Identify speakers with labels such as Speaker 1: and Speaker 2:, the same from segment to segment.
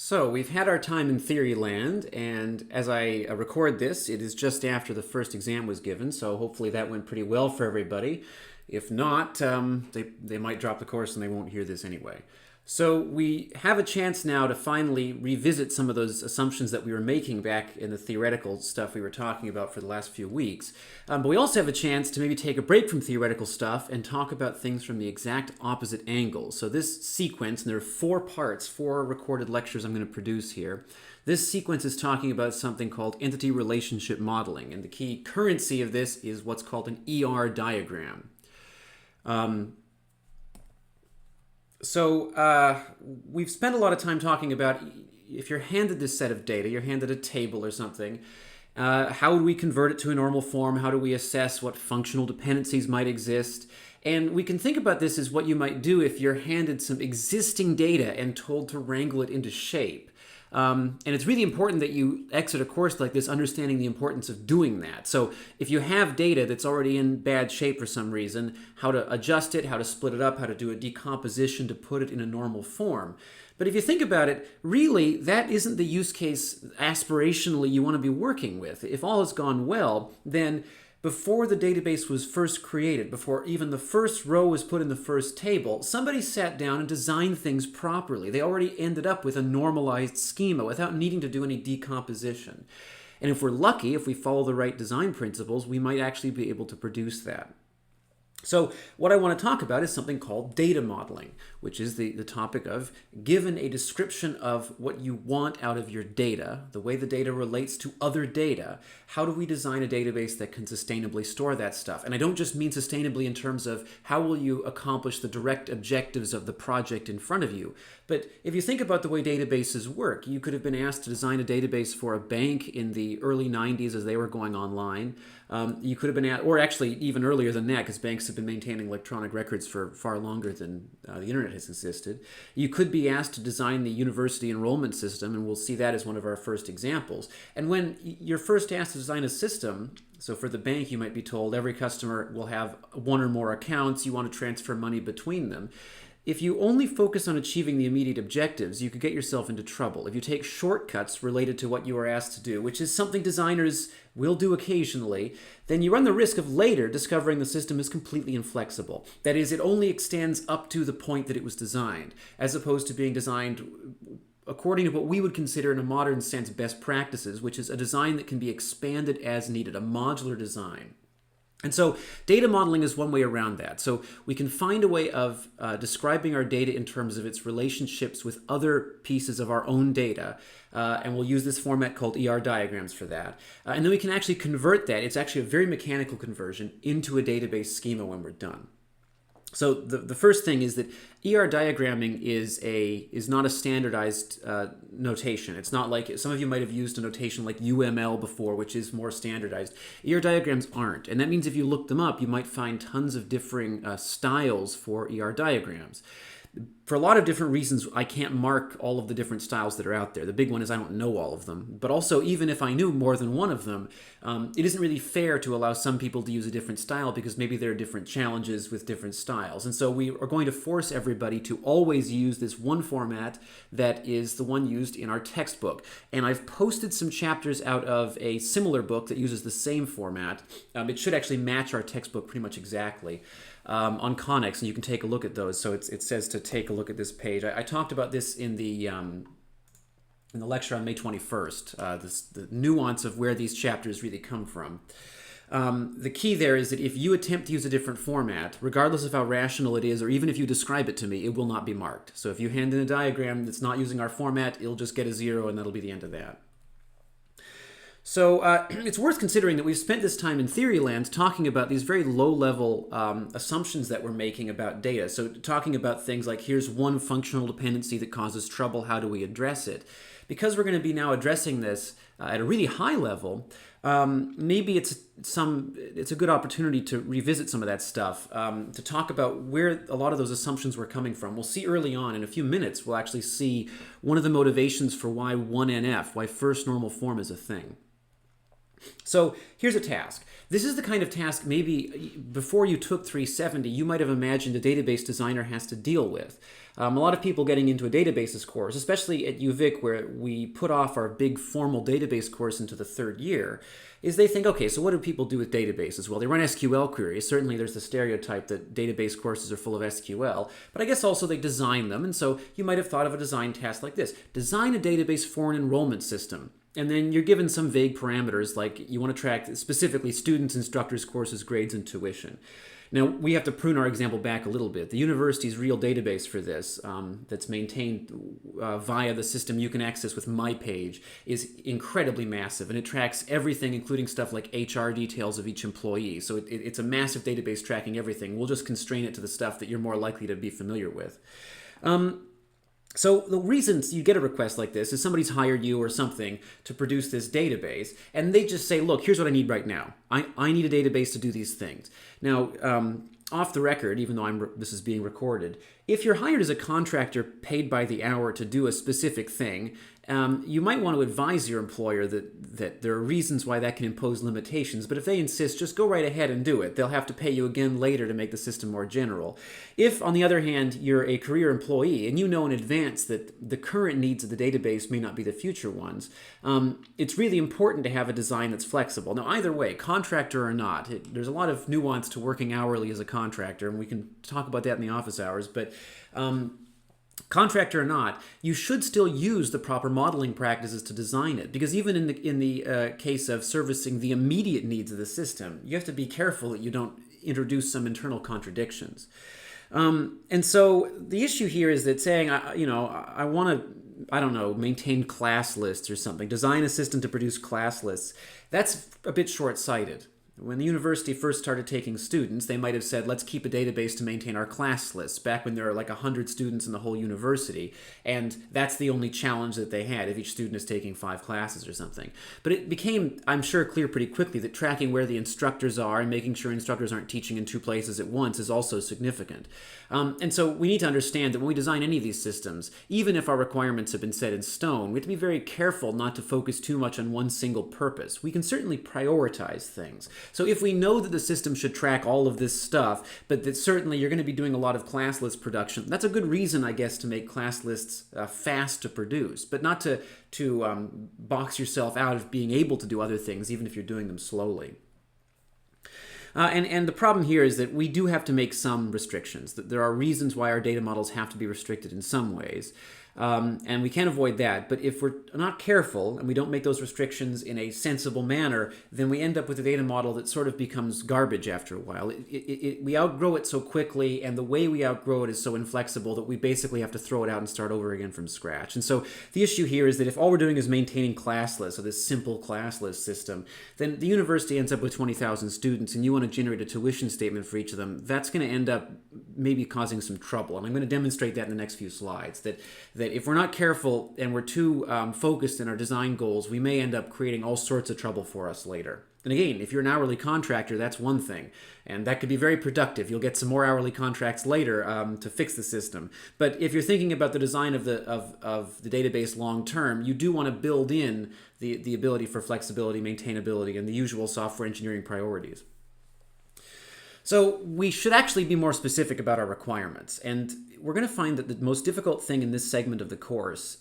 Speaker 1: So we've had our time in theory land, and as I record this, it is just after the first exam was given, so hopefully that went pretty well for everybody. If not, they might drop the course and they won't hear this anyway. So we have a chance now to finally revisit some of those assumptions that we were making back in the theoretical stuff we were talking about for the last few weeks. But we also have a chance to maybe take a break from theoretical stuff and talk about things from the exact opposite angle. So this sequence, and there are 4 parts, 4 recorded lectures I'm going to produce here. This sequence is talking about something called entity relationship modeling, and the key currency of this is what's called an ER diagram. So we've spent a lot of time talking about if you're handed this set of data, you're handed a table or something, how would we convert it to a normal form? How do we assess what functional dependencies might exist? And we can think about this as what you might do if you're handed some existing data and told to wrangle it into shape. And it's really important that you exit a course like this understanding the importance of doing that. So if you have data that's already in bad shape for some reason, how to adjust it, how to split it up, how to do a decomposition to put it in a normal form. But if you think about it, really, that isn't the use case aspirationally you want to be working with. If all has gone well, then before the database was first created, before even the first row was put in the first table, somebody sat down and designed things properly. They already ended up with a normalized schema without needing to do any decomposition. And if we're lucky, if we follow the right design principles, we might actually be able to produce that. So what I want to talk about is something called data modeling, which is the topic of, given a description of what you want out of your data, the way the data relates to other data, how do we design a database that can sustainably store that stuff? And I don't just mean sustainably in terms of how will you accomplish the direct objectives of the project in front of you, but if you think about the way databases work, you could have been asked to design a database for a bank in the early 90s as they were going online. You could have been asked, or actually even earlier than that, because banks have been maintaining electronic records for far longer than the internet has existed. You could be asked to design the university enrollment system, and we'll see that as one of our first examples. And when you're first asked to design a system, so for the bank, you might be told every customer will have 1 or more accounts, you want to transfer money between them. If you only focus on achieving the immediate objectives, you could get yourself into trouble. If you take shortcuts related to what you are asked to do, which is something designers will do occasionally, then you run the risk of later discovering the system is completely inflexible. That is, it only extends up to the point that it was designed, as opposed to being designed according to what we would consider in a modern sense best practices, which is a design that can be expanded as needed, a modular design. And so data modeling is one way around that. So we can find a way of describing our data in terms of its relationships with other pieces of our own data. And we'll use this format called ER diagrams for that. And then we can actually convert that. It's actually a very mechanical conversion into a database schema when we're done. So the first thing is that ER diagramming is not a standardized notation. It's not like, some of you might have used a notation like UML before, which is more standardized. ER diagrams aren't. And that means if you look them up, you might find tons of differing styles for ER diagrams. For a lot of different reasons, I can't mark all of the different styles that are out there. The big one is I don't know all of them. But also, even if I knew more than one of them, it isn't really fair to allow some people to use a different style because maybe there are different challenges with different styles. And so we are going to force everybody to always use this one format that is the one used in our textbook. And I've posted some chapters out of a similar book that uses the same format. It should actually match our textbook pretty much exactly. On Connix, and you can take a look at those. So it says to take a look at this page. I talked about this in the lecture on May 21st, the nuance of where these chapters really come from. The key there is that if you attempt to use a different format, regardless of how rational it is, or even if you describe it to me, it will not be marked. So if you hand in a diagram that's not using our format, it'll just get a 0, and that'll be the end of that. So it's worth considering that we've spent this time in theory land talking about these very low-level assumptions that we're making about data. So talking about things like, here's one functional dependency that causes trouble, how do we address it? Because we're going to be now addressing this at a really high level, maybe it's a good opportunity to revisit some of that stuff, to talk about where a lot of those assumptions were coming from. We'll see early on, in a few minutes, we'll actually see one of the motivations for why 1NF, why first normal form is a thing. So here's a task. This is the kind of task maybe before you took 370, you might have imagined a database designer has to deal with. A lot of people getting into a databases course, especially at UVic where we put off our big formal database course into the third year, is they think, okay, so what do people do with databases? Well, they run SQL queries. Certainly there's the stereotype that database courses are full of SQL, but I guess also they design them. And so you might have thought of a design task like this. Design a database for an enrollment system. And then you're given some vague parameters like you want to track specifically students, instructors, courses, grades, and tuition. Now, we have to prune our example back a little bit. The university's real database for this, that's maintained via the system you can access with MyPage, is incredibly massive, and it tracks everything, including stuff like HR details of each employee. So it's a massive database tracking everything. We'll just constrain it to the stuff that you're more likely to be familiar with. So the reasons you get a request like this is somebody's hired you or something to produce this database, and they just say, look, here's what I need right now. I need a database to do these things. Now, off the record, even though this is being recorded, if you're hired as a contractor paid by the hour to do a specific thing, you might want to advise your employer that there are reasons why that can impose limitations, but if they insist, just go right ahead and do it. They'll have to pay you again later to make the system more general. If, on the other hand, you're a career employee and you know in advance that the current needs of the database may not be the future ones, it's really important to have a design that's flexible. Now, either way, contractor or not, there's a lot of nuance to working hourly as a contractor, and we can talk about that in the office hours, but contractor or not, you should still use the proper modeling practices to design it, because even in the case of servicing the immediate needs of the system, you have to be careful that you don't introduce some internal contradictions. And so the issue here is that saying, I want to, I don't know, maintain class lists or something, design a system to produce class lists, that's a bit short-sighted. When the university first started taking students, they might have said, let's keep a database to maintain our class lists, back when there are like 100 students in the whole university, and that's the only challenge that they had if each student is taking 5 classes or something. But it became, I'm sure, clear pretty quickly that tracking where the instructors are and making sure instructors aren't teaching in 2 places at once is also significant. And so we need to understand that when we design any of these systems, even if our requirements have been set in stone, we have to be very careful not to focus too much on one single purpose. We can certainly prioritize things. So if we know that the system should track all of this stuff, but that certainly you're going to be doing a lot of class list production, that's a good reason, I guess, to make class lists fast to produce, but not to box yourself out of being able to do other things, even if you're doing them slowly. And the problem here is that we do have to make some restrictions. That there are reasons why our data models have to be restricted in some ways. And we can't avoid that. But if we're not careful and we don't make those restrictions in a sensible manner, then we end up with a data model that sort of becomes garbage after a while. We outgrow it so quickly, and the way we outgrow it is so inflexible that we basically have to throw it out and start over again from scratch. And so the issue here is that if all we're doing is maintaining class lists, or this simple class list system, then the university ends up with 20,000 students, and you want to generate a tuition statement for each of them. That's going to end up maybe causing some trouble. And I'm going to demonstrate that in the next few slides, that if we're not careful and we're too focused in our design goals, we may end up creating all sorts of trouble for us later. And again, if you're an hourly contractor, that's one thing, and that could be very productive. You'll get some more hourly contracts later to fix the system. But if you're thinking about the design of the database long term, you do want to build in the ability for flexibility, maintainability, and the usual software engineering priorities. So we should actually be more specific about our requirements, and we're going to find that the most difficult thing in this segment of the course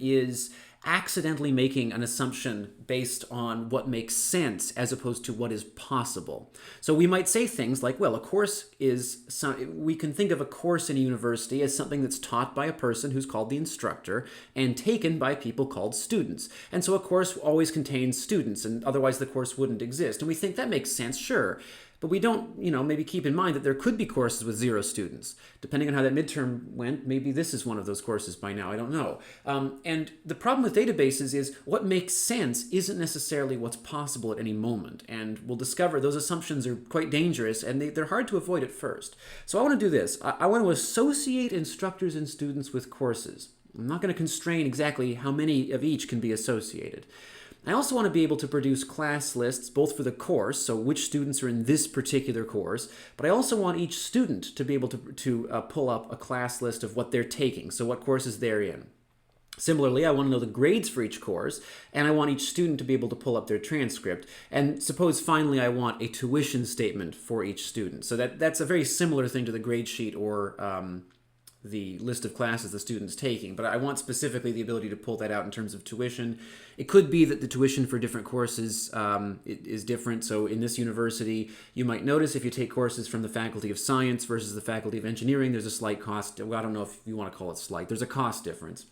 Speaker 1: is accidentally making an assumption based on what makes sense as opposed to what is possible. So we might say things like, well, a course is, we can think of a course in a university as something that's taught by a person who's called the instructor and taken by people called students. And so a course always contains students, and otherwise the course wouldn't exist. And we think that makes sense, sure. But we don't, maybe keep in mind that there could be courses with 0 students. Depending on how that midterm went, maybe this is one of those courses by now, I don't know. And the problem with databases is what makes sense isn't necessarily what's possible at any moment. And we'll discover those assumptions are quite dangerous, and they're hard to avoid at first. So I want to do this. I want to associate instructors and students with courses. I'm not going to constrain exactly how many of each can be associated. I also want to be able to produce class lists both for the course, so which students are in this particular course, but I also want each student to be able to pull up a class list of what they're taking, so what courses they're in. Similarly, I want to know the grades for each course, and I want each student to be able to pull up their transcript. And suppose finally I want a tuition statement for each student. So that's a very similar thing to the grade sheet or the list of classes the student's taking, but I want specifically the ability to pull that out in terms of tuition. It could be that the tuition for different courses is different. So in this university, you might notice if you take courses from the Faculty of Science versus the Faculty of Engineering, there's a slight cost. Well, I don't know if you want to call it slight. There's a cost difference.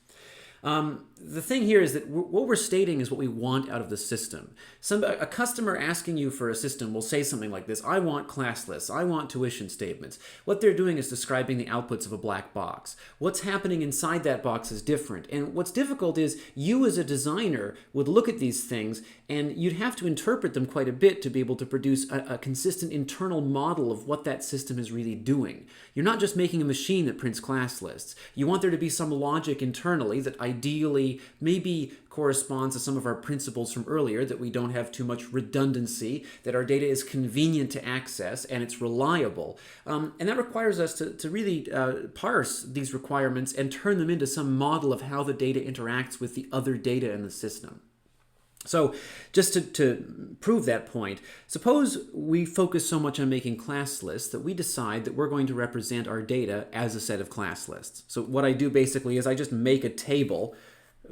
Speaker 1: The thing here is that what we're stating is what we want out of the system. A customer asking you for a system will say something like this: I want class lists, I want tuition statements. What they're doing is describing the outputs of a black box. What's happening inside that box is different. And what's difficult is you as a designer would look at these things and you'd have to interpret them quite a bit to be able to produce a consistent internal model of what that system is really doing. You're not just making a machine that prints class lists. You want there to be some logic internally that ideally maybe corresponds to some of our principles from earlier, that we don't have too much redundancy, that our data is convenient to access and it's reliable. And that requires us to really parse these requirements and turn them into some model of how the data interacts with the other data in the system. So just to prove that point, suppose we focus so much on making class lists that we decide that we're going to represent our data as a set of class lists. So what I do basically is I just make a table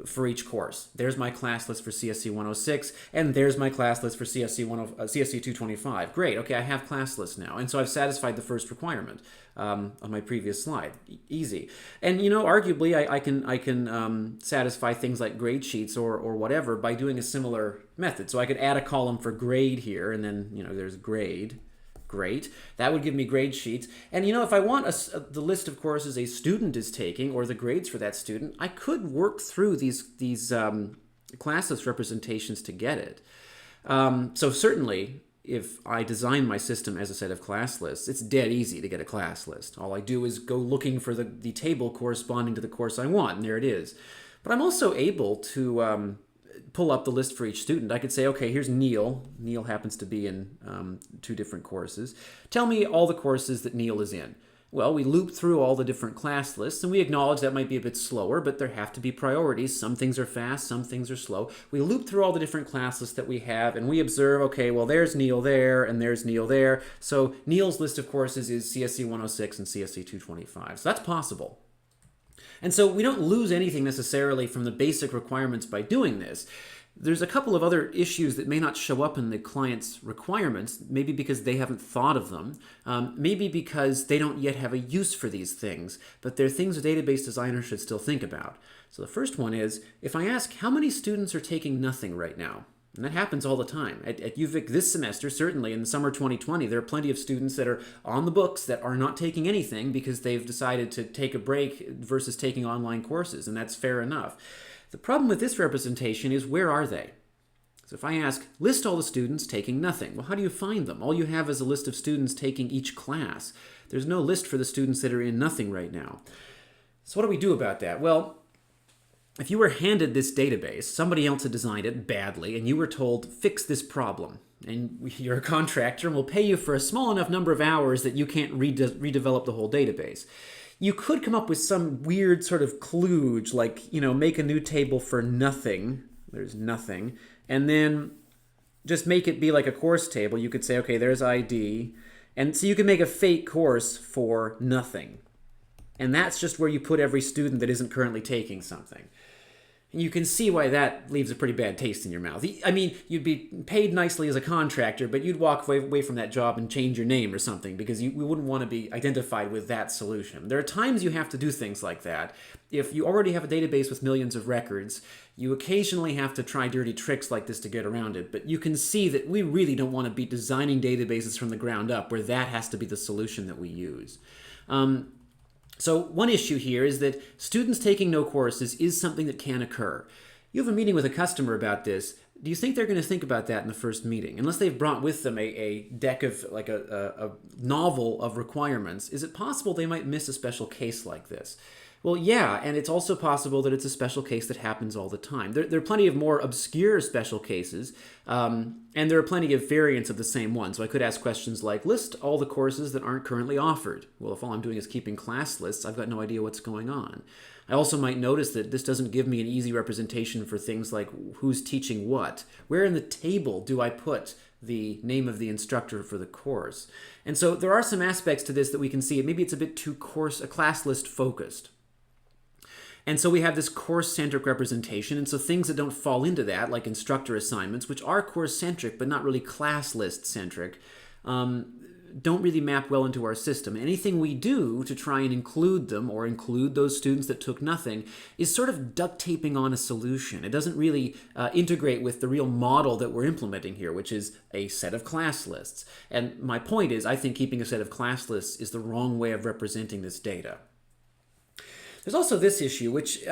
Speaker 1: for each course. There's my class list for CSC 106, and there's my class list for CSC 225. Great, okay, I have class lists now. And so I've satisfied the first requirement on my previous slide. Easy. And arguably I can satisfy things like grade sheets or whatever by doing a similar method. So I could add a column for grade here, and then there's grade. Great. That would give me grade sheets. And if I want the list of courses a student is taking or the grades for that student, I could work through these class list representations to get it. So certainly, if I design my system as a set of class lists, it's dead easy to get a class list. All I do is go looking for the table corresponding to the course I want, and there it is. But I'm also able to pull up the list for each student. I could say, okay, here's Neil. Neil happens to be in 2 different courses. Tell me all the courses that Neil is in. Well, we loop through all the different class lists, and we acknowledge that might be a bit slower, but there have to be priorities. Some things are fast, some things are slow. We loop through all the different class lists that we have, and we observe, okay, well, there's Neil there, and there's Neil there. So Neil's list of courses is CSC 106 and CSC 225. So that's possible. And so we don't lose anything necessarily from the basic requirements by doing this. There's a couple of other issues that may not show up in the client's requirements, maybe because they haven't thought of them, maybe because they don't yet have a use for these things, but they're things a database designer should still think about. So the first one is, if I ask how many students are taking nothing right now, and that happens all the time. At UVic this semester, certainly in the summer 2020, there are plenty of students that are on the books that are not taking anything because they've decided to take a break versus taking online courses, and that's fair enough. The problem with this representation is, where are they? So if I ask, list all the students taking nothing, well, how do you find them? All you have is a list of students taking each class. There's no list for the students that are in nothing right now. So what do we do about that? Well, if you were handed this database, somebody else had designed it badly, and you were told, fix this problem, and you're a contractor and we'll pay you for a small enough number of hours that you can't redevelop the whole database. You could come up with some weird sort of kludge, like, make a new table for nothing. There's nothing. And then just make it be like a course table. You could say, okay, there's ID. And so you can make a fake course for nothing. And that's just where you put every student that isn't currently taking something. And you can see why that leaves a pretty bad taste in your mouth. I mean, you'd be paid nicely as a contractor, but you'd walk away from that job and change your name or something because we wouldn't want to be identified with that solution. There are times you have to do things like that. If you already have a database with millions of records, you occasionally have to try dirty tricks like this to get around it. But you can see that we really don't want to be designing databases from the ground up where that has to be the solution that we use. So one issue here is that students taking no courses is something that can occur. You have a meeting with a customer about this. Do you think they're going to think about that in the first meeting? Unless they've brought with them a deck of, like a novel of requirements, is it possible they might miss a special case like this? Well, yeah, and it's also possible that it's a special case that happens all the time. There are plenty of more obscure special cases, and there are plenty of variants of the same one. So I could ask questions like, list all the courses that aren't currently offered. Well, if all I'm doing is keeping class lists, I've got no idea what's going on. I also might notice that this doesn't give me an easy representation for things like who's teaching what. Where in the table do I put the name of the instructor for the course? And so there are some aspects to this that we can see. Maybe it's a bit too class list focused. And so we have this course-centric representation, and so things that don't fall into that, like instructor assignments, which are course-centric but not really class list-centric, don't really map well into our system. Anything we do to try and include them or include those students that took nothing is sort of duct taping on a solution. It doesn't really integrate with the real model that we're implementing here, which is a set of class lists. And my point is, I think keeping a set of class lists is the wrong way of representing this data. There's also this issue, which,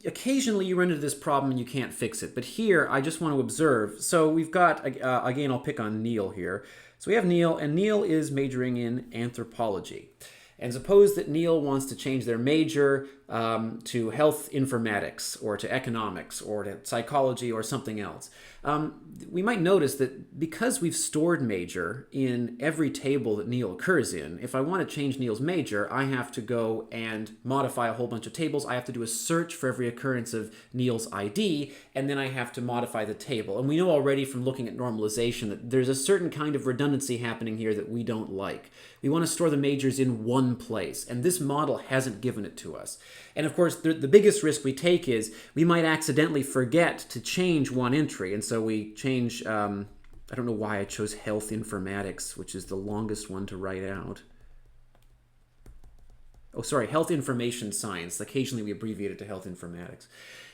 Speaker 1: occasionally you run into this problem and you can't fix it. But here, I just want to observe. So we've got, again, I'll pick on Neil here. So we have Neil, and Neil is majoring in anthropology. And suppose that Neil wants to change their major to health informatics or to economics or to psychology or something else. We might notice that because we've stored major in every table that Neil occurs in, if I want to change Neil's major, I have to go and modify a whole bunch of tables. I have to do a search for every occurrence of Neil's ID, and then I have to modify the table. And we know already from looking at normalization that there's a certain kind of redundancy happening here that we don't like. We want to store the majors in one place, and this model hasn't given it to us. And of course, the biggest risk we take is we might accidentally forget to change one entry, and so we change, I don't know why I chose health informatics, which is the longest one to write out. Oh, sorry, health information science. Occasionally we abbreviate it to health informatics.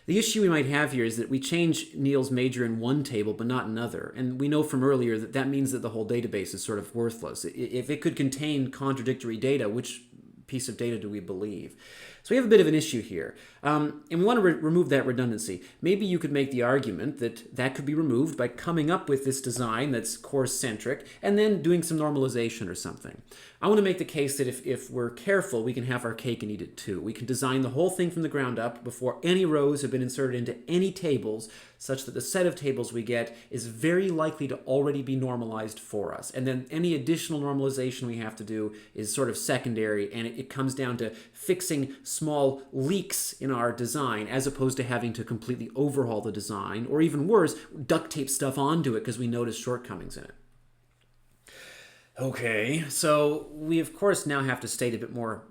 Speaker 1: The issue we might have here is that we change Neil's major in one table but not another. And we know from earlier that that means that the whole database is sort of worthless. If it could contain contradictory data, which piece of data do we believe? So we have a bit of an issue here. And we want to remove that redundancy. Maybe you could make the argument that that could be removed by coming up with this design that's course-centric and then doing some normalization or something. I want to make the case that if we're careful, we can have our cake and eat it too. We can design the whole thing from the ground up before any rows have been inserted into any tables, such that the set of tables we get is very likely to already be normalized for us. And then any additional normalization we have to do is sort of secondary, and it comes down to fixing small leaks in our design as opposed to having to completely overhaul the design, or even worse, duct tape stuff onto it because we notice shortcomings in it. Okay, so we of course now have to state a bit more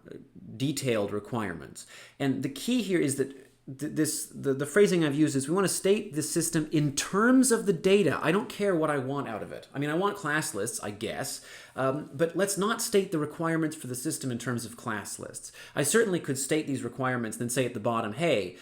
Speaker 1: detailed requirements. And the key here is that the phrasing I've used is we want to state the system in terms of the data. I don't care what I want out of it. I mean, I want class lists, I guess, but let's not state the requirements for the system in terms of class lists. I certainly could state these requirements, then say at the bottom, hey,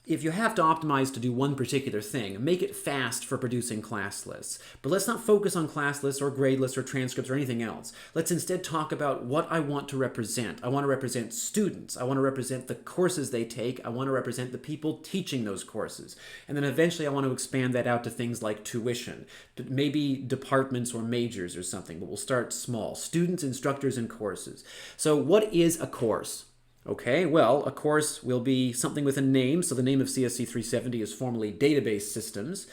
Speaker 1: if you have to optimize to do one particular thing, make it fast for producing class lists. But let's not focus on class lists or grade lists or transcripts or anything else. Let's instead talk about what I want to represent. I want to represent students. I want to represent the courses they take. I want to represent the people teaching those courses. And then eventually I want to expand that out to things like tuition, maybe departments or majors or something, but we'll start small. Students, instructors, and courses. So what is a course? Okay, well, a course will be something with a name. So the name of CSC 370 is formally Database Systems.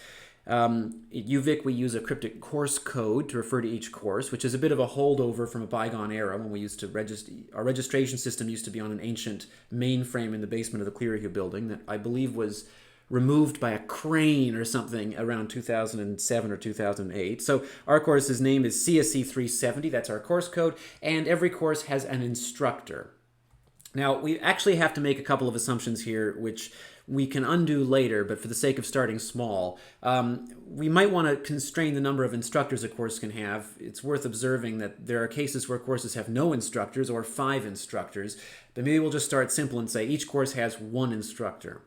Speaker 1: At UVic, we use a cryptic course code to refer to each course, which is a bit of a holdover from a bygone era when we used to register. Our registration system used to be on an ancient mainframe in the basement of the Clearview building that I believe was removed by a crane or something around 2007 or 2008. So our course's name is CSC 370. That's our course code. And every course has an instructor. Now, we actually have to make a couple of assumptions here, which we can undo later, but for the sake of starting small, we might want to constrain the number of instructors a course can have. It's worth observing that there are cases where courses have no instructors or 5 instructors, but maybe we'll just start simple and say each course has 1 instructor.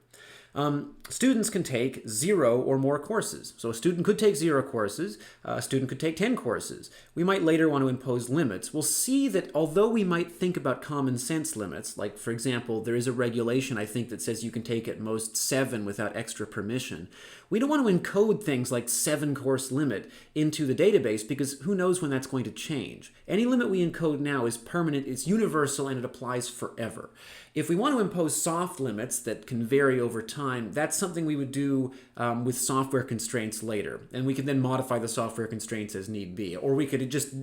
Speaker 1: Students can take 0 or more courses. So a student could take 0 courses, a student could take 10 courses. We might later want to impose limits. We'll see that although we might think about common sense limits, like for example, there is a regulation I think that says you can take at most 7 without extra permission. We don't want to encode things like 7 course limit into the database because who knows when that's going to change. Any limit we encode now is permanent, it's universal, and it applies forever. If we want to impose soft limits that can vary over time, that's something we would do with software constraints later. And we can then modify the software constraints as need be. Or we could just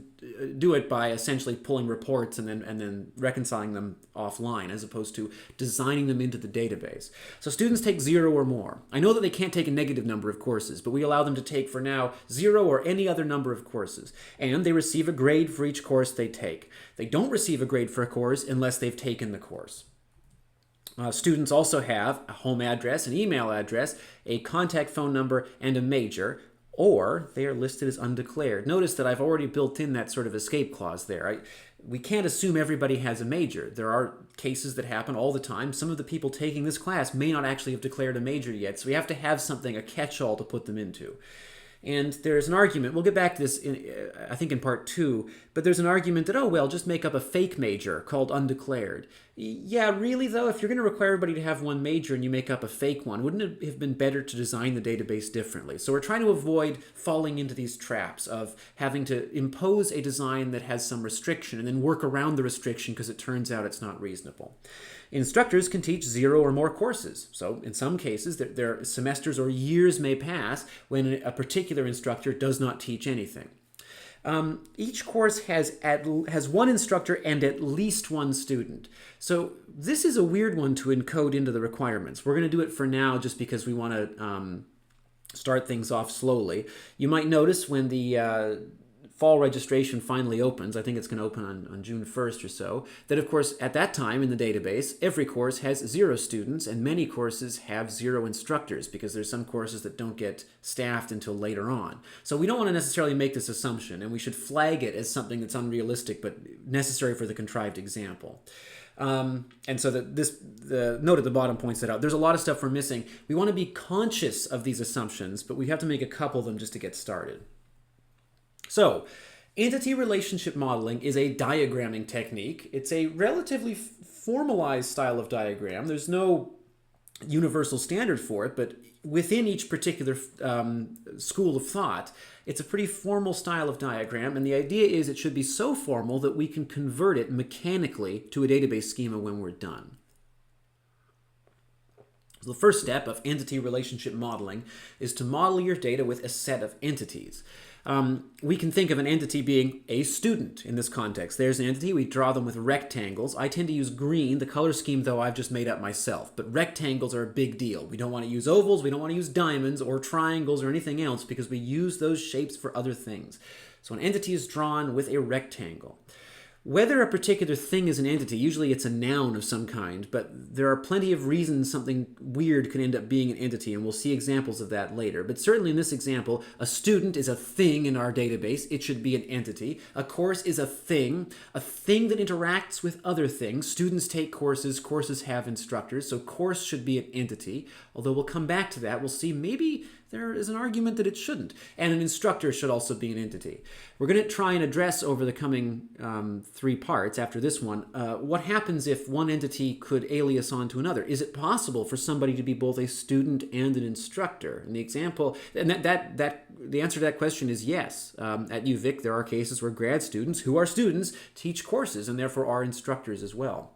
Speaker 1: do it by essentially pulling reports and then reconciling them offline, as opposed to designing them into the database. So students take 0 or more. I know that they can't take a negative number of courses, but we allow them to take, for now, 0 or any other number of courses. And they receive a grade for each course they take. They don't receive a grade for a course unless they've taken the course. Students also have a home address, an email address, a contact phone number, and a major, or they are listed as undeclared. Notice that I've already built in that sort of escape clause there. We can't assume everybody has a major. There are cases that happen all the time. Some of the people taking this class may not actually have declared a major yet, so we have to have something, a catch-all to put them into. And there's an argument, we'll get back to this, I think in part 2, but there's an argument that, oh, well, just make up a fake major called undeclared. Yeah, really, though, if you're going to require everybody to have one major and you make up a fake one, wouldn't it have been better to design the database differently? So we're trying to avoid falling into these traps of having to impose a design that has some restriction and then work around the restriction because it turns out it's not reasonable. Instructors can teach 0 or more courses. So in some cases, their semesters or years may pass when a particular instructor does not teach anything. Each course has one instructor and at least one student. So this is a weird one to encode into the requirements. We're going to do it for now just because we want to start things off slowly. You might notice when the fall registration finally opens, I think it's going to open on June 1st or so, that of course at that time in the database, every course has 0 students and many courses have 0 instructors because there's some courses that don't get staffed until later on. So we don't want to necessarily make this assumption, and we should flag it as something that's unrealistic but necessary for the contrived example. And so the note at the bottom points that out. There's a lot of stuff we're missing. We want to be conscious of these assumptions, but we have to make a couple of them just to get started. So, entity relationship modeling is a diagramming technique. It's a relatively formalized style of diagram. There's no universal standard for it, but within each particular school of thought, it's a pretty formal style of diagram, and the idea is it should be so formal that we can convert it mechanically to a database schema when we're done. So the first step of entity relationship modeling is to model your data with a set of entities. We can think of an entity being a student in this context. There's an entity, we draw them with rectangles. I tend to use green, the color scheme though I've just made up myself, but rectangles are a big deal. We don't want to use ovals, we don't want to use diamonds or triangles or anything else because we use those shapes for other things. So an entity is drawn with a rectangle. Whether a particular thing is an entity, usually it's a noun of some kind, but there are plenty of reasons something weird could end up being an entity, and we'll see examples of that later. But certainly in this example, a student is a thing in our database. It should be an entity. A course is a thing that interacts with other things. Students take courses, courses have instructors, so course should be an entity. Although we'll come back to that. We'll see maybe there is an argument that it shouldn't. And an instructor should also be an entity. We're going to try and address over the coming 3 parts after this one, what happens if one entity could alias onto another? Is it possible for somebody to be both a student and an instructor? And the example, and the answer to that question is yes. At UVic, there are cases where grad students who are students teach courses and therefore are instructors as well.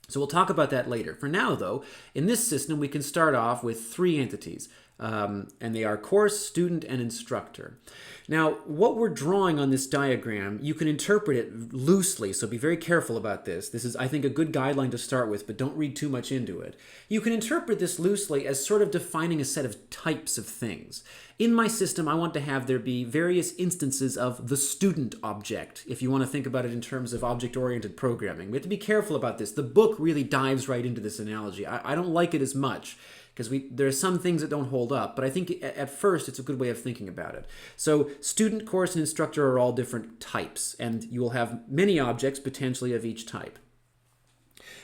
Speaker 1: So we'll talk about that later. For now, though, in this system, we can start off with 3 entities. And they are course, student, and instructor. Now, what we're drawing on this diagram, you can interpret it loosely, so be very careful about this. This is, I think, a good guideline to start with, but don't read too much into it. You can interpret this loosely as sort of defining a set of types of things. In my system, I want to have there be various instances of the student object, if you want to think about it in terms of object-oriented programming. We have to be careful about this. The book really dives right into this analogy. I don't like it as much, because there are some things that don't hold up, but I think at first it's a good way of thinking about it. So student, course, and instructor are all different types, and you will have many objects potentially of each type.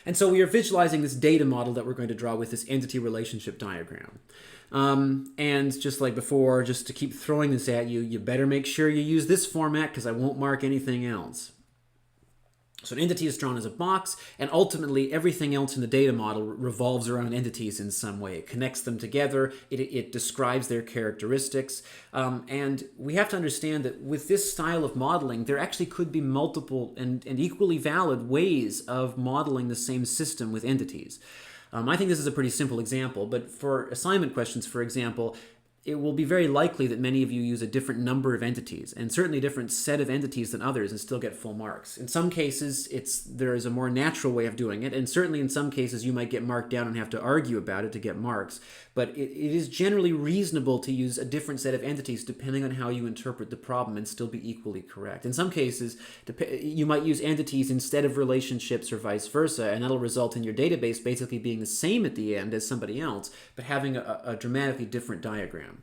Speaker 1: And so we are visualizing this data model that we're going to draw with this entity relationship diagram. And just like before, just to keep throwing this at you, you better make sure you use this format because I won't mark anything else. So an entity is drawn as a box, and ultimately everything else in the data model revolves around entities in some way. It connects them together, it describes their characteristics, and we have to understand that with this style of modeling, there actually could be multiple and equally valid ways of modeling the same system with entities. I think this is a pretty simple example, but for assignment questions, for example, it will be very likely that many of you use a different number of entities, and certainly a different set of entities than others, and still get full marks. In some cases, there is a more natural way of doing it, and certainly in some cases you might get marked down and have to argue about it to get marks. But it is generally reasonable to use a different set of entities depending on how you interpret the problem and still be equally correct. In some cases, you might use entities instead of relationships or vice versa, and that'll result in your database basically being the same at the end as somebody else, but having a dramatically different diagram.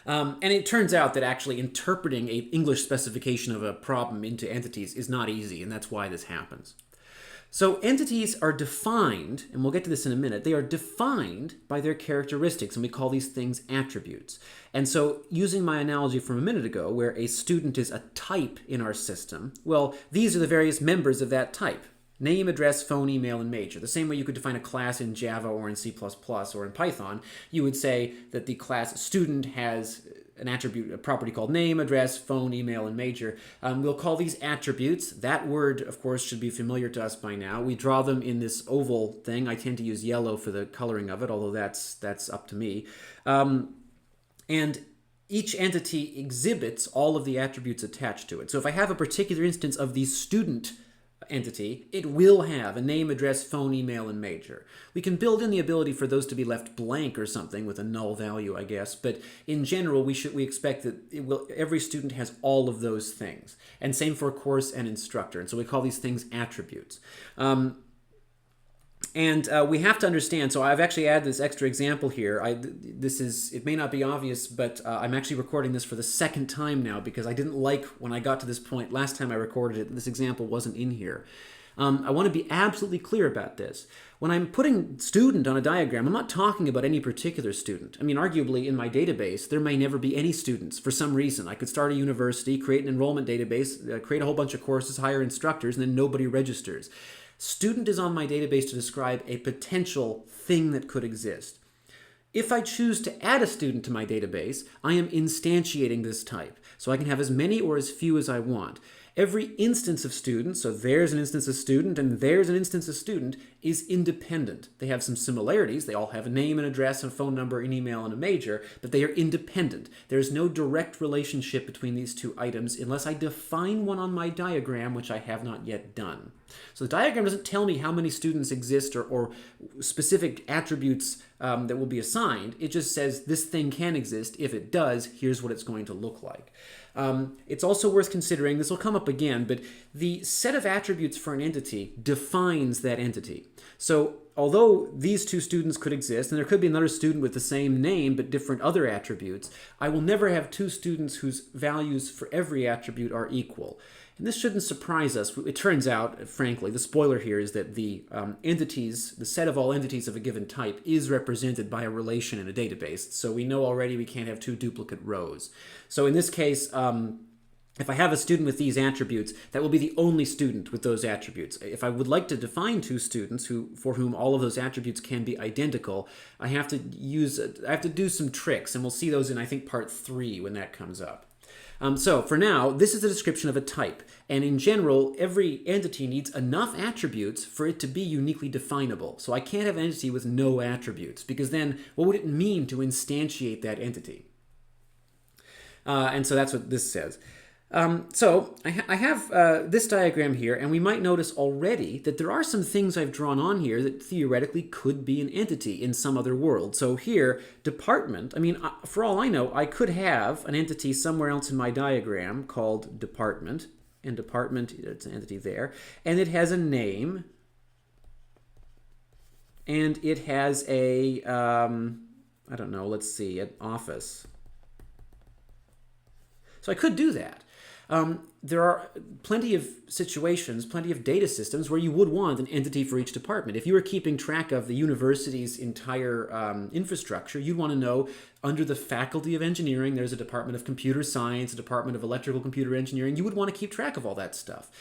Speaker 1: And it turns out that actually interpreting an English specification of a problem into entities is not easy, and that's why this happens. So entities are defined, and we'll get to this in a minute, they are defined by their characteristics, and we call these things attributes. And so using my analogy from a minute ago, where a student is a type in our system, well, these are the various members of that type. Name, address, phone, email, and major. The same way you could define a class in Java or in C++ or in Python, you would say that the class student has an attribute, a property called name, address, phone, email, and major. We'll call these attributes. That word, of course, should be familiar to us by now. We draw them in this oval thing. I tend to use yellow for the coloring of it, although that's up to me. And each entity exhibits all of the attributes attached to it. So if I have a particular instance of the student entity, it will have a name, address, phone, email, and major. We can build in the ability for those to be left blank or something with a null value, I guess, but in general, we expect that every student has all of those things. And same for course and instructor. And so we call these things attributes. And we have to understand, so I've actually added this extra example here. It may not be obvious, but I'm actually recording this for the second time now because I didn't like when I got to this point last time I recorded it, this example wasn't in here. I want to be absolutely clear about this. When I'm putting student on a diagram, I'm not talking about any particular student. I mean, arguably in my database, there may never be any students for some reason. I could start a university, create an enrollment database, create a whole bunch of courses, hire instructors, and then nobody registers. Student is on my database to describe a potential thing that could exist. If I choose to add a student to my database, I am instantiating this type. So I can have as many or as few as I want. Every instance of student, so there's an instance of student and there's an instance of student, is independent. They have some similarities. They all have a name, an address, a phone number, an email, and a major, but they are independent. There is no direct relationship between these two items unless I define one on my diagram, which I have not yet done. So the diagram doesn't tell me how many students exist or specific attributes that will be assigned. It just says this thing can exist. If it does, here's what it's going to look like. It's also worth considering, this will come up again, but the set of attributes for an entity defines that entity. So although these two students could exist, and there could be another student with the same name but different other attributes, I will never have two students whose values for every attribute are equal. And this shouldn't surprise us. It turns out, frankly, the spoiler here is that the entities, the set of all entities of a given type is represented by a relation in a database. So we know already we can't have two duplicate rows. So in this case, if I have a student with these attributes, that will be the only student with those attributes. If I would like to define two students for whom all of those attributes can be identical, I have to do some tricks, and we'll see those in, I think, part 3 when that comes up. So for now, this is a description of a type, and in general, every entity needs enough attributes for it to be uniquely definable. So I can't have an entity with no attributes, because then what would it mean to instantiate that entity? And so that's what this says. So I have this diagram here, and we might notice already that there are some things I've drawn on here that theoretically could be an entity in some other world. So here, department, I mean, for all I know, I could have an entity somewhere else in my diagram called department, and department, it's an entity there, and it has a name, and it has a, I don't know, let's see, an office. So I could do that. There are plenty of situations, plenty of data systems where you would want an entity for each department. If you were keeping track of the university's entire infrastructure, you'd want to know under the Faculty of Engineering, there's a Department of Computer Science, a Department of Electrical Computer Engineering. You would want to keep track of all that stuff.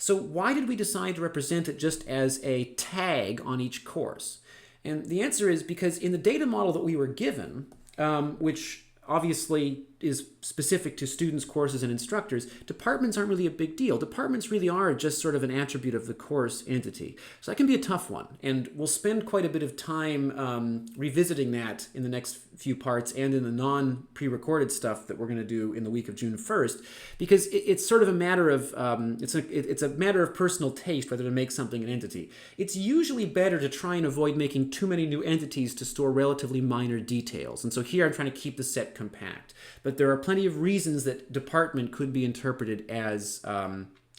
Speaker 1: So why did we decide to represent it just as a tag on each course? And the answer is because in the data model that we were given, which obviously is specific to students, courses, and instructors, departments aren't really a big deal. Departments really are just sort of an attribute of the course entity. So that can be a tough one, and we'll spend quite a bit of time revisiting that in the next few parts and in the non-pre-recorded stuff that we're going to do in the week of June 1st, because it's sort of a matter of it's a matter of personal taste whether to make something an entity. It's usually better to try and avoid making too many new entities to store relatively minor details, and so here I'm trying to keep the set compact. But there are plenty of reasons that department could be interpreted as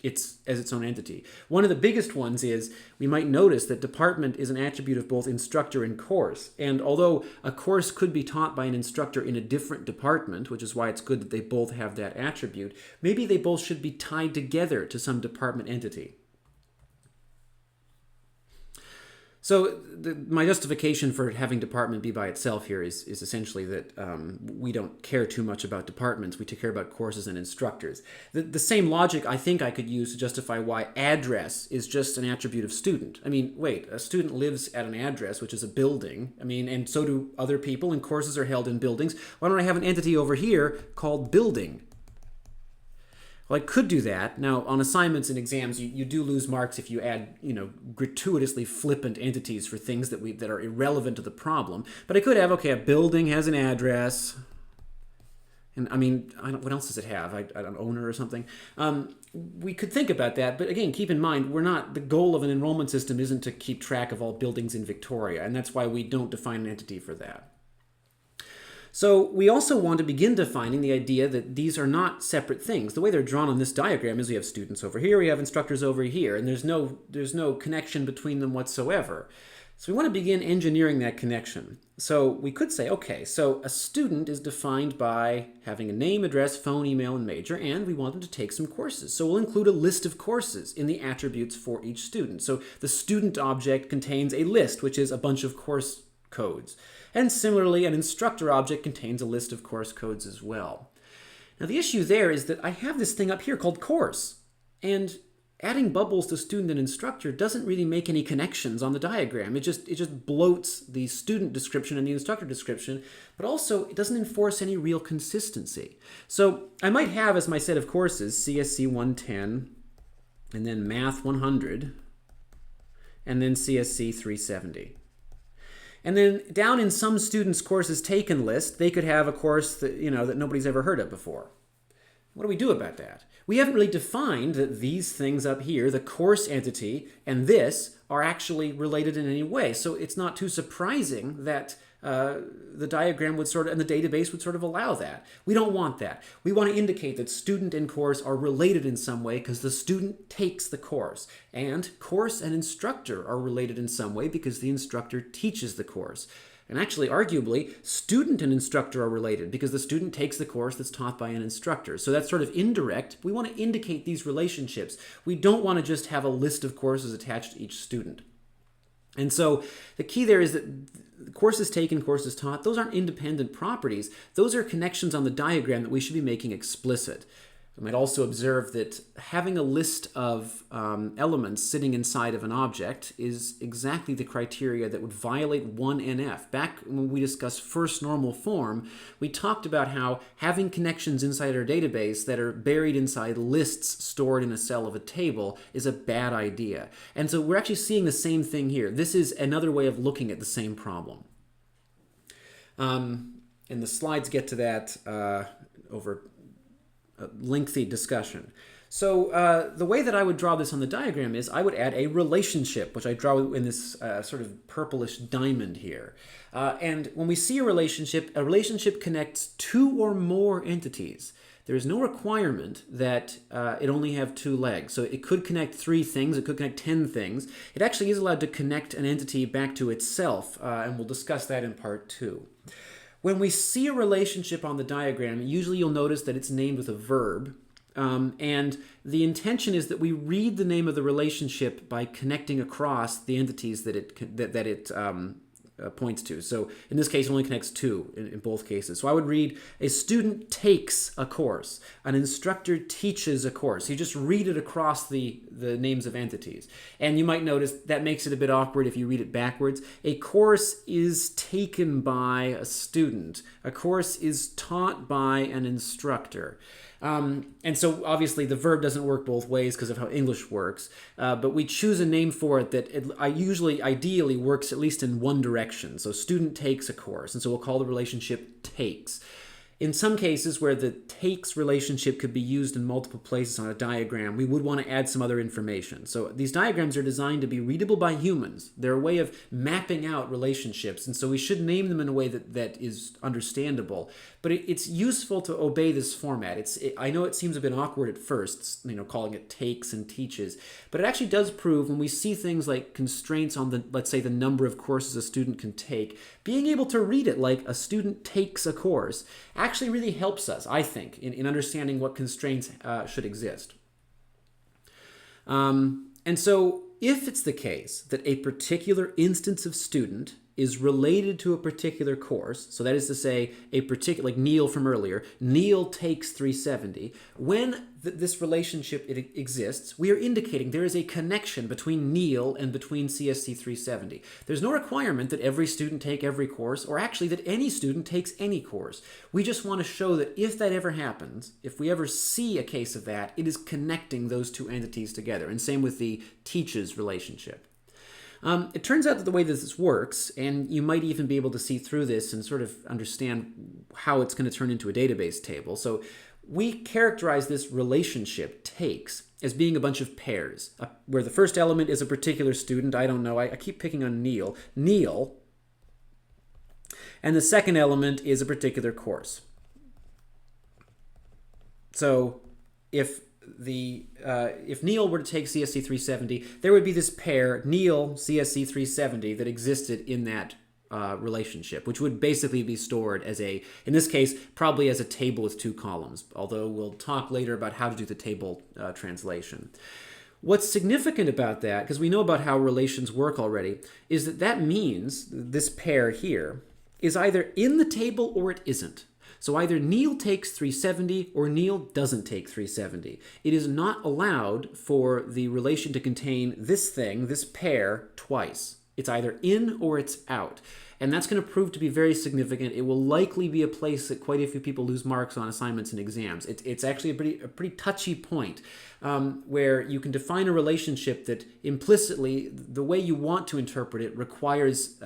Speaker 1: its own entity. One of the biggest ones is we might notice that department is an attribute of both instructor and course. And although a course could be taught by an instructor in a different department, which is why it's good that they both have that attribute, maybe they both should be tied together to some department entity. So my justification for having department be by itself here is essentially that we don't care too much about departments. We care about courses and instructors. The same logic I think I could use to justify why address is just an attribute of student. I mean, wait, a student lives at an address, which is a building. I mean, and so do other people, and courses are held in buildings. Why don't I have an entity over here called building? Well, I could do that. Now, on assignments and exams, you do lose marks if you add, gratuitously flippant entities for things that are irrelevant to the problem. But I could have, okay, a building has an address. And I mean, what else does it have? An owner or something? We could think about that, but again, keep in mind, the goal of an enrollment system isn't to keep track of all buildings in Victoria, and that's why we don't define an entity for that. So we also want to begin defining the idea that these are not separate things. The way they're drawn on this diagram is we have students over here, we have instructors over here, and there's no connection between them whatsoever. So we want to begin engineering that connection. So we could say, okay, so a student is defined by having a name, address, phone, email, and major, and we want them to take some courses. So we'll include a list of courses in the attributes for each student. So the student object contains a list, which is a bunch of course codes. And similarly, an instructor object contains a list of course codes as well. Now the issue there is that I have this thing up here called course, and adding bubbles to student and instructor doesn't really make any connections on the diagram. It just bloats the student description and the instructor description, but also it doesn't enforce any real consistency. So I might have as my set of courses CSC 110, and then Math 100, and then CSC 370. And then down in some students' courses taken list, they could have a course that nobody's ever heard of before. What do we do about that? We haven't really defined that these things up here, the course entity and this, are actually related in any way. So it's not too surprising that the diagram would and the database would sort of allow that. We don't want that. We want to indicate that student and course are related in some way because the student takes the course. And course and instructor are related in some way because the instructor teaches the course. And actually, arguably, student and instructor are related because the student takes the course that's taught by an instructor. So that's sort of indirect. We want to indicate these relationships. We don't want to just have a list of courses attached to each student. And so the key there is that courses taken, courses taught, those aren't independent properties. Those are connections on the diagram that we should be making explicit. We might also observe that having a list of elements sitting inside of an object is exactly the criteria that would violate 1NF. Back when we discussed first normal form, we talked about how having connections inside our database that are buried inside lists stored in a cell of a table is a bad idea. And so we're actually seeing the same thing here. This is another way of looking at the same problem. And the slides get to that over a lengthy discussion. So the way that I would draw this on the diagram is I would add a relationship, which I draw in this sort of purplish diamond here. And when we see a relationship connects two or more entities. There is no requirement that it only have two legs. So it could connect 3 things, it could connect 10 things. It actually is allowed to connect an entity back to itself, and we'll discuss that in part 2. When we see a relationship on the diagram, usually you'll notice that it's named with a verb, and the intention is that we read the name of the relationship by connecting across the entities that it points to. So in this case, it only connects two in both cases. So I would read, a student takes a course. An instructor teaches a course. You just read it across the names of entities. And you might notice that makes it a bit awkward if you read it backwards. A course is taken by a student. A course is taught by an instructor. And so obviously the verb doesn't work both ways because of how English works, but we choose a name for it that ideally works at least in one direction. So student takes a course, and so we'll call the relationship takes. In some cases where the takes relationship could be used in multiple places on a diagram, we would want to add some other information. So these diagrams are designed to be readable by humans. They're a way of mapping out relationships, and so we should name them in a way that is understandable. But it's useful to obey this format. I know it seems a bit awkward at first, calling it takes and teaches, but it actually does prove when we see things like constraints on let's say, the number of courses a student can take, being able to read it like a student takes a course actually really helps us, I think, in understanding what constraints should exist. And so if it's the case that a particular instance of student is related to a particular course, so that is to say, a particular, like Neil from earlier, Neil takes 370. When this relationship exists, we are indicating there is a connection between Neil and between CSC 370. There's no requirement that every student take every course, or actually that any student takes any course. We just want to show that if that ever happens, if we ever see a case of that, it is connecting those two entities together. And same with the teaches relationship. It turns out that the way that this works, and you might even be able to see through this and sort of understand how it's going to turn into a database table. So we characterize this relationship, takes, as being a bunch of pairs, where the first element is a particular student. I don't know. I keep picking on Neil. Neil. And the second element is a particular course. So if Neil were to take CSC 370, there would be this pair, Neil CSC 370, that existed in that relationship, which would basically be stored as in this case, probably as a table with two columns, although we'll talk later about how to do the table translation. What's significant about that, because we know about how relations work already, is that means this pair here is either in the table or it isn't. So either Neil takes 370 or Neil doesn't take 370. It is not allowed for the relation to contain this thing, this pair, twice. It's either in or it's out. And that's going to prove to be very significant. It will likely be a place that quite a few people lose marks on assignments and exams. It's actually a pretty touchy point where you can define a relationship that implicitly, the way you want to interpret it, requires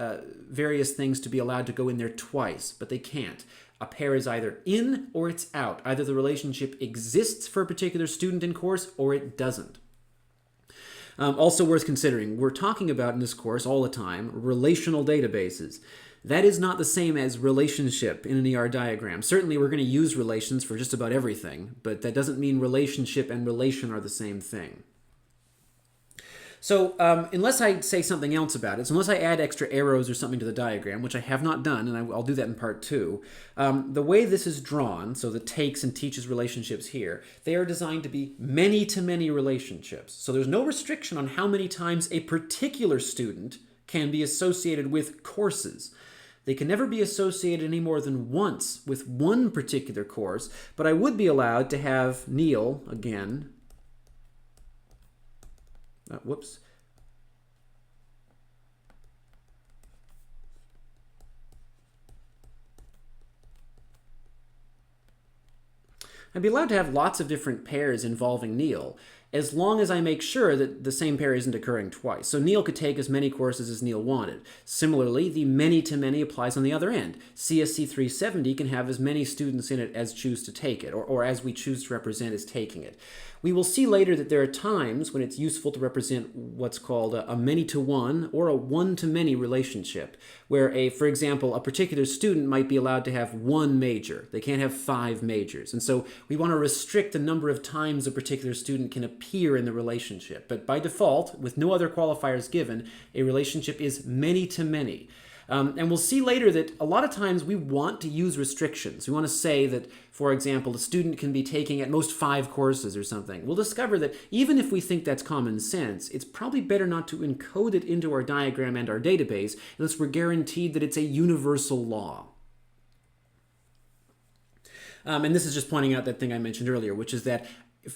Speaker 1: various things to be allowed to go in there twice, but they can't. A pair is either in or it's out. Either the relationship exists for a particular student in course or it doesn't. Also worth considering, we're talking about in this course all the time relational databases. That is not the same as relationship in an ER diagram. Certainly we're going to use relations for just about everything, but that doesn't mean relationship and relation are the same thing. So unless I say something else about it, so unless I add extra arrows or something to the diagram, which I have not done, and I'll do that in part 2, the way this is drawn, so the takes and teaches relationships here, they are designed to be many-to-many relationships. So there's no restriction on how many times a particular student can be associated with courses. They can never be associated any more than once with one particular course, but I would be allowed to have Neil, again, whoops. I'd be allowed to have lots of different pairs involving Neil, as long as I make sure that the same pair isn't occurring twice. So Neil could take as many courses as Neil wanted. Similarly, the many-to-many applies on the other end. CSC 370 can have as many students in it as choose to take it, or as we choose to represent as taking it. We will see later that there are times when it's useful to represent what's called a many-to-one or a one-to-many relationship, where, for example, a particular student might be allowed to have one major. They can't have 5 majors. And so we want to restrict the number of times a particular student can appear in the relationship. But by default, with no other qualifiers given, a relationship is many-to-many. And we'll see later that a lot of times we want to use restrictions. We want to say that, for example, a student can be taking at most 5 courses or something. We'll discover that even if we think that's common sense, it's probably better not to encode it into our diagram and our database unless we're guaranteed that it's a universal law. And this is just pointing out that thing I mentioned earlier, which is that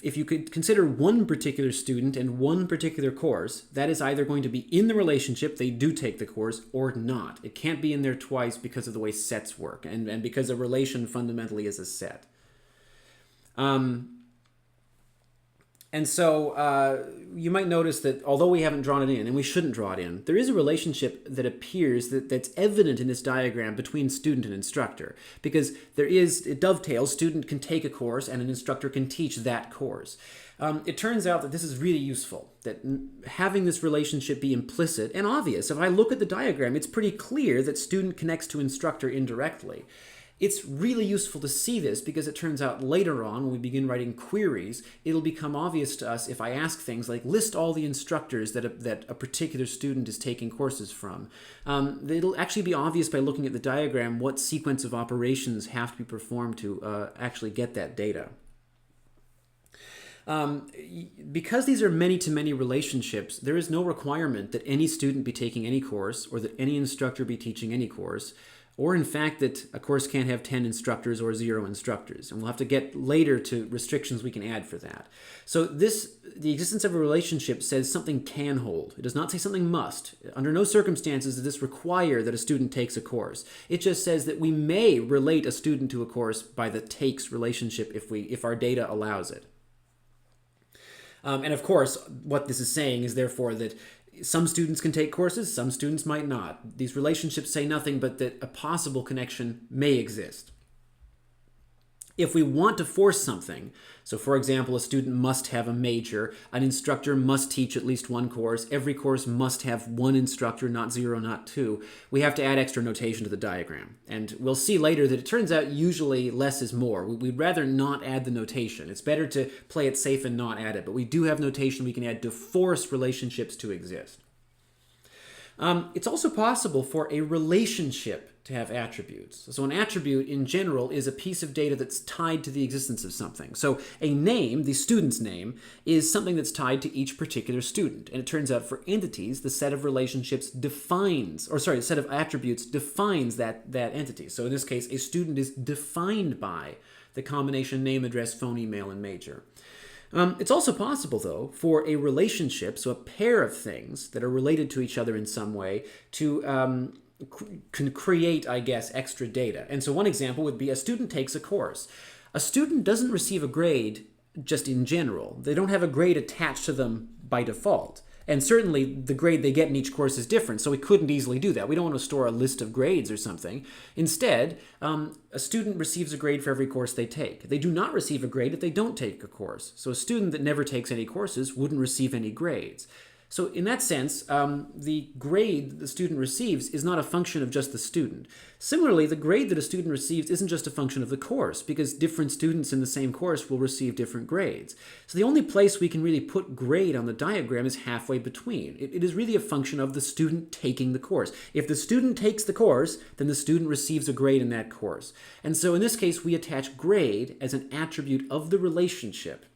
Speaker 1: if you could consider one particular student and one particular course, that is either going to be in the relationship, they do take the course, or not. It can't be in there twice because of the way sets work, and because a relation fundamentally is a set. And so you might notice that although we haven't drawn it in, and we shouldn't draw it in, there is a relationship that appears that's evident in this diagram between student and instructor. Because it dovetails, student can take a course and an instructor can teach that course. It turns out that this is really useful, that having this relationship be implicit and obvious. If I look at the diagram, it's pretty clear that student connects to instructor indirectly. It's really useful to see this because it turns out later on, when we begin writing queries, it'll become obvious to us if I ask things like list all the instructors that a particular student is taking courses from. It'll actually be obvious by looking at the diagram what sequence of operations have to be performed to actually get that data. Because these are many-to-many relationships, there is no requirement that any student be taking any course or that any instructor be teaching any course, or in fact that a course can't have 10 instructors or 0 instructors. And we'll have to get later to restrictions we can add for that. So the existence of a relationship says something can hold. It does not say something must. Under no circumstances does this require that a student takes a course. It just says that we may relate a student to a course by the takes relationship if our data allows it. And of course, what this is saying is therefore that some students can take courses, some students might not. These relationships say nothing but that a possible connection may exist. If we want to force something, so for example, a student must have a major, an instructor must teach at least one course, every course must have one instructor, not 0, not 2, we have to add extra notation to the diagram. And we'll see later that it turns out usually less is more. We'd rather not add the notation. It's better to play it safe and not add it, but we do have notation we can add to force relationships to exist. It's also possible for a relationship to have attributes. So an attribute in general is a piece of data that's tied to the existence of something. So a name, the student's name, is something that's tied to each particular student. And it turns out for entities, the set of relationships defines, or sorry, the set of attributes defines that entity. So in this case, a student is defined by the combination name, address, phone, email, and major. It's also possible, though, for a relationship, so a pair of things that are related to each other in some way, to can create, I guess, extra data. And so one example would be a student takes a course. A student doesn't receive a grade just in general. They don't have a grade attached to them by default. And certainly the grade they get in each course is different, so we couldn't easily do that. We don't want to store a list of grades or something. Instead, a student receives a grade for every course they take. They do not receive a grade if they don't take a course. So a student that never takes any courses wouldn't receive any grades. So in that sense, the grade that the student receives is not a function of just the student. Similarly, the grade that a student receives isn't just a function of the course, because different students in the same course will receive different grades. So the only place we can really put grade on the diagram is halfway between. It is really a function of the student taking the course. If the student takes the course, then the student receives a grade in that course. And so in this case, we attach grade as an attribute of the relationship.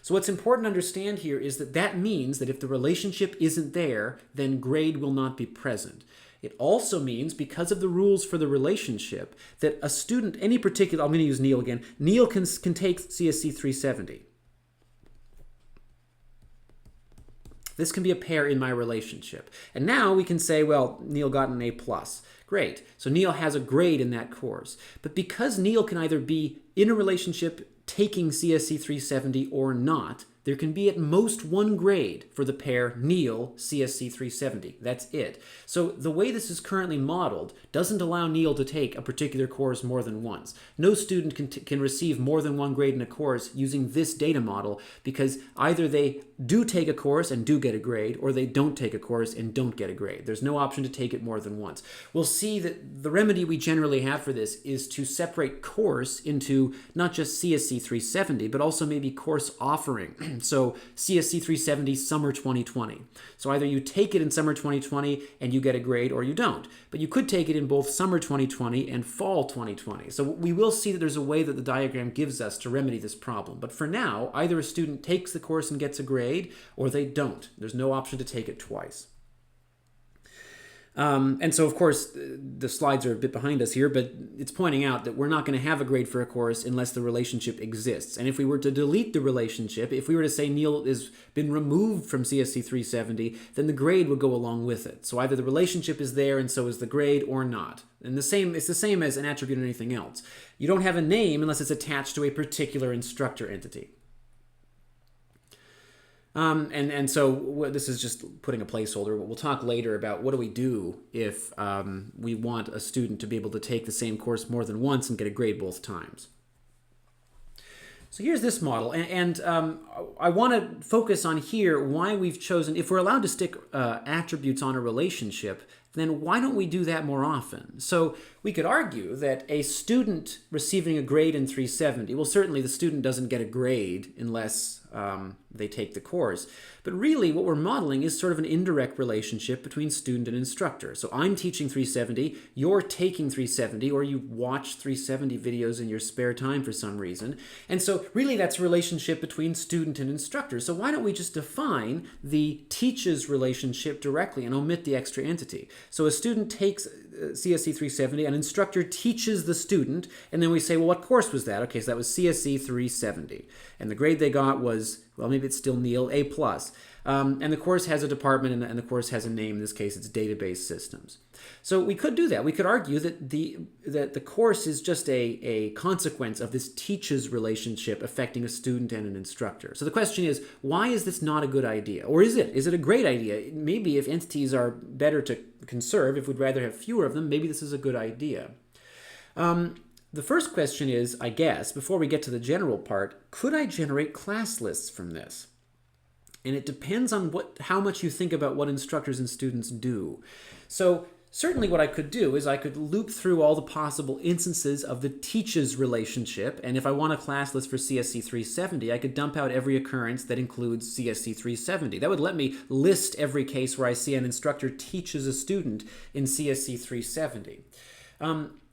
Speaker 1: So what's important to understand here is that means that if the relationship isn't there, then grade will not be present. It also means, because of the rules for the relationship, that a student, any particular, I'm going to use Neil again, Neil can take CSC 370. This can be a pair in my relationship. And now we can say, well, Neil got an A+. Great. So Neil has a grade in that course. But because Neil can either be in a relationship taking CSC 370 or not, there can be at most one grade for the pair Neil CSC 370. That's it. So the way this is currently modeled doesn't allow Neil to take a particular course more than once. No student can receive more than one grade in a course using this data model because either they do take a course and do get a grade, or they don't take a course and don't get a grade. There's no option to take it more than once. We'll see that the remedy we generally have for this is to separate course into not just CSC 370, but also maybe course offering. So CSC 370 Summer 2020. So either you take it in Summer 2020 and you get a grade, or you don't. But you could take it in both Summer 2020 and Fall 2020. So we will see that there's a way that the diagram gives us to remedy this problem. But for now, either a student takes the course and gets a grade, or they don't. There's no option to take it twice. And so, of course, the slides are a bit behind us here, but it's pointing out that we're not going to have a grade for a course unless the relationship exists. And if we were to delete the relationship, if we were to say Neil has been removed from CSC 370, then the grade would go along with it. So either the relationship is there and so is the grade, or not. And it's the same as an attribute or anything else. You don't have a name unless it's attached to a particular instructor entity. And so this is just putting a placeholder. We'll talk later about what do we do if we want a student to be able to take the same course more than once and get a grade both times. So here's this model, and I want to focus on here why we've chosen, if we're allowed to stick attributes on a relationship, then why don't we do that more often? So we could argue that a student receiving a grade in 370, well, certainly the student doesn't get a grade unless they take the course. But really what we're modeling is sort of an indirect relationship between student and instructor. So I'm teaching 370, you're taking 370, or you watch 370 videos in your spare time for some reason. And so really that's a relationship between student and instructor. So why don't we just define the teaches relationship directly and omit the extra entity? So a student takes CSC 370, an instructor teaches the student, and then we say, well, what course was that? Okay, so that was CSC 370. And the grade they got was, well, maybe it's still Neil, A+. And the course has a department, and the course has a name. In this case, it's database systems. So we could do that. We could argue that the course is just a consequence of this teaches relationship affecting a student and an instructor. So the question is, why is this not a good idea? Or is it? Is it a great idea? Maybe if entities are better to conserve, if we'd rather have fewer of them, maybe this is a good idea. The first question is, I guess, before we get to the general part, could I generate class lists from this? And it depends on how much you think about what instructors and students do. So certainly what I could do is I could loop through all the possible instances of the teaches relationship, and if I want a class list for CSC 370, I could dump out every occurrence that includes CSC 370. That would let me list every case where I see an instructor teaches a student in CSC 370.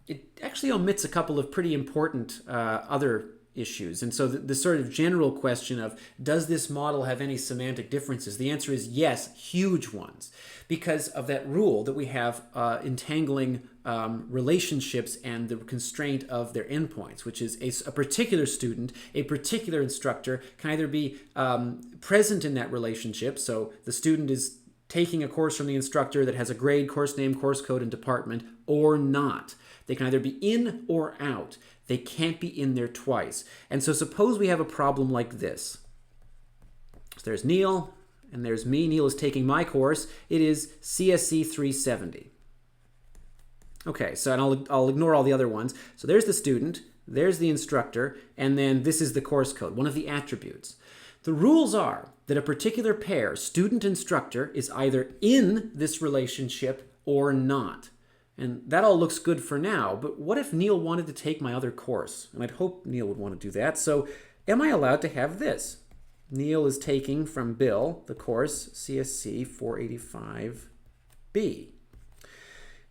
Speaker 1: It actually omits a couple of pretty important other issues. And so the sort of general question of, does this model have any semantic differences? The answer is yes, huge ones, because of that rule that we have entangling relationships and the constraint of their endpoints, which is a particular student, a particular instructor can either be present in that relationship, so the student is taking a course from the instructor that has a grade, course name, course code, and department, or not. They can either be in or out. They can't be in there twice. And so suppose we have a problem like this. So there's Neil, and there's me. Neil is taking my course. It is CSC 370. Okay, so and I'll ignore all the other ones. So there's the student, there's the instructor, and then this is the course code, one of the attributes. The rules are that a particular pair, student-instructor, is either in this relationship or not. And that all looks good for now, but what if Neil wanted to take my other course? And I'd hope Neil would want to do that. So am I allowed to have this? Neil is taking from Bill the course CSC 485B.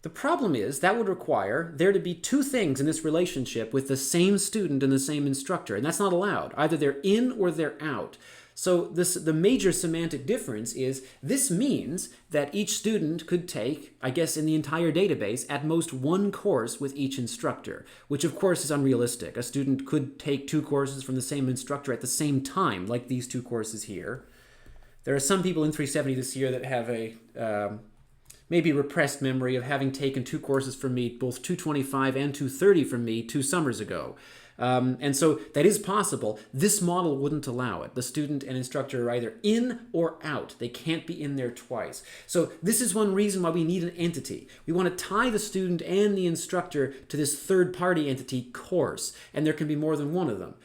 Speaker 1: The problem is that would require there to be two things in this relationship with the same student and the same instructor, and that's not allowed. Either they're in or they're out. So the major semantic difference is this means that each student could take, I guess in the entire database, at most one course with each instructor, which of course is unrealistic. A student could take two courses from the same instructor at the same time, like these two courses here. There are some people in 370 this year that have a maybe repressed memory of having taken two courses from me, both 225 and 230 from me 2 summers ago. And so that is possible. This model wouldn't allow it. The student and instructor are either in or out. They can't be in there twice. So this is one reason why we need an entity. We want to tie the student and the instructor to this third-party entity, course, and there can be more than one of them.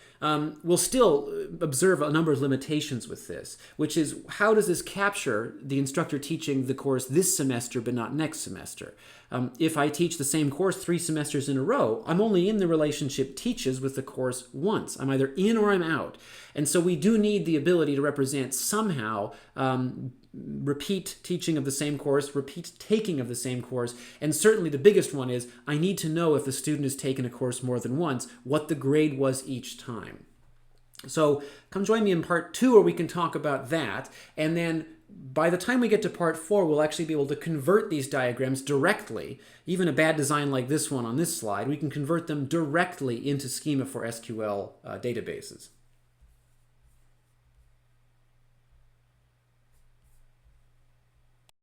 Speaker 1: We'll still observe a number of limitations with this, which is how does this capture the instructor teaching the course this semester but not next semester? If I teach the same course 3 semesters in a row, I'm only in the relationship teaches with the course once. I'm either in or I'm out. And so we do need the ability to represent somehow repeat teaching of the same course, repeat taking of the same course, and certainly the biggest one is I need to know if the student has taken a course more than once, what the grade was each time. So come join me in part 2 where we can talk about that, and then by the time we get to part 4, we'll actually be able to convert these diagrams directly. Even a bad design like this one on this slide, we can convert them directly into schema for SQL databases.